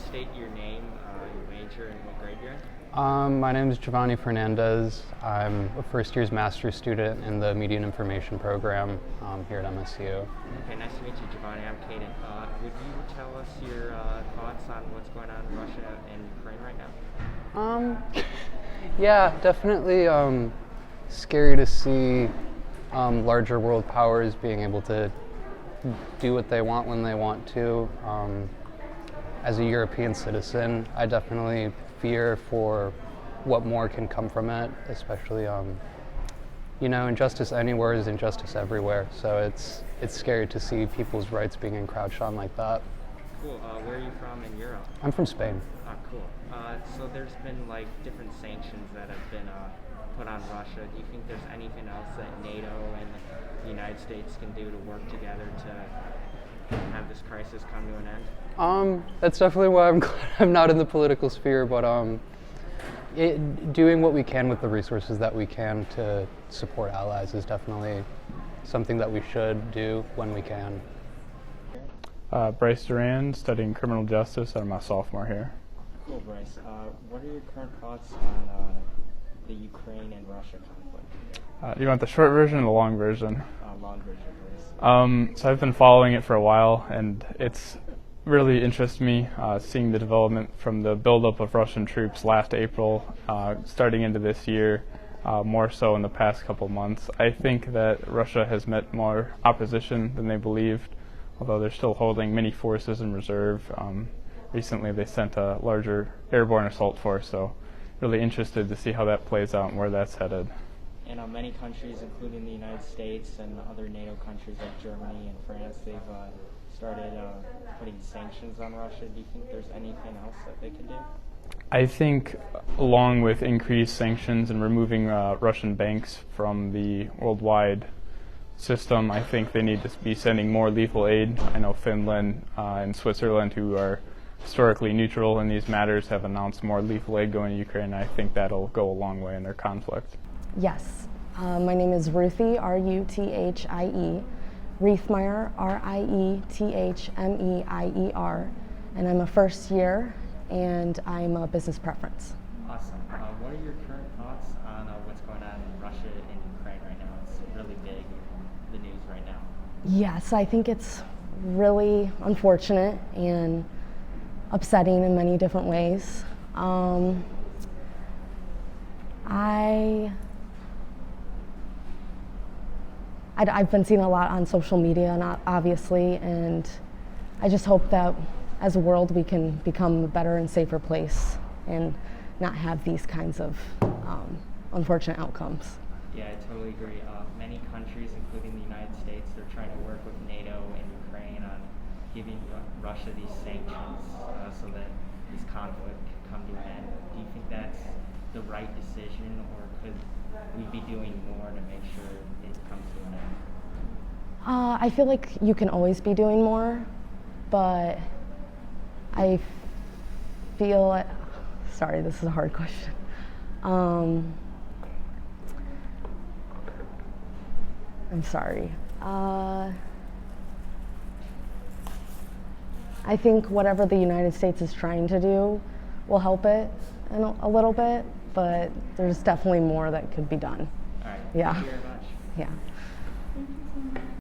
state your name, your major, and what grade you're in? My name is Giovanni Fernandez. I'm a first year's master's student in the Media and Information program here at MSU. Okay, nice to meet you, Giovanni. I'm Kaden. Would you tell us your thoughts on what's going on in Russia and Ukraine right now? Yeah, definitely scary to see larger world powers being able to do what they want when they want to. As a European citizen, I definitely fear for what more can come from it, especially, injustice anywhere is injustice everywhere. So it's scary to see people's rights being encroached on like that. Cool. Where are you from in Europe? I'm from Spain. Cool. So there's been different sanctions that have been put on Russia. Do you think there's anything else that NATO and the United States can do to work together to have this crisis come to an end? That's definitely why I'm glad I'm not in the political sphere, but doing what we can with the resources that we can to support allies is definitely something that we should do when we can. Bryce Duran, studying criminal justice. I'm a sophomore here. Cool, Bryce. What are your current thoughts on the Ukraine and Russia conflict? You want the short version or the long version? Long version, please. So I've been following it for a while, and it's really interests me seeing the development from the buildup of Russian troops last April, starting into this year, more so in the past couple months. I think that Russia has met more opposition than they believed, although they're still holding many forces in reserve. Recently they sent a larger airborne assault force, so really interested to see how that plays out and where that's headed. And many countries, including the United States and other NATO countries like Germany and France, they've started putting sanctions on Russia. Do you think there's anything else that they can do? I think along with increased sanctions and removing Russian banks from the worldwide system, I think they need to be sending more lethal aid. I know Finland and Switzerland, who are historically neutral in these matters, have announced more lethal aid going to Ukraine. I think that'll go a long way in their conflict. Yes. My name is Ruthie, R-U-T-H-I-E, Riethmeier, R-I-E-T-H-M-E-I-E-R, and I'm a first year, and I'm a business preference. Awesome. What are your current thoughts on what's going on in Russia and Ukraine right now? It's really big in the news right now. Yes, I think it's really unfortunate and upsetting in many different ways. I've been seeing a lot on social media, and obviously, and I just hope that as a world we can become a better and safer place and not have these kinds of unfortunate outcomes. Yeah, I totally agree. Many countries, including the United States, they're trying to work with NATO and Ukraine on giving Russia these sanctions so that this conflict can come to an end. Do you think that's the right decision, or could we be doing more to make sure it comes to an end? I feel like you can always be doing more, but I feel, sorry, this is a hard question. I'm sorry. I think whatever the United States is trying to do will help it a little bit, but there's definitely more that could be done. All right. Yeah. Thank you very much. Yeah.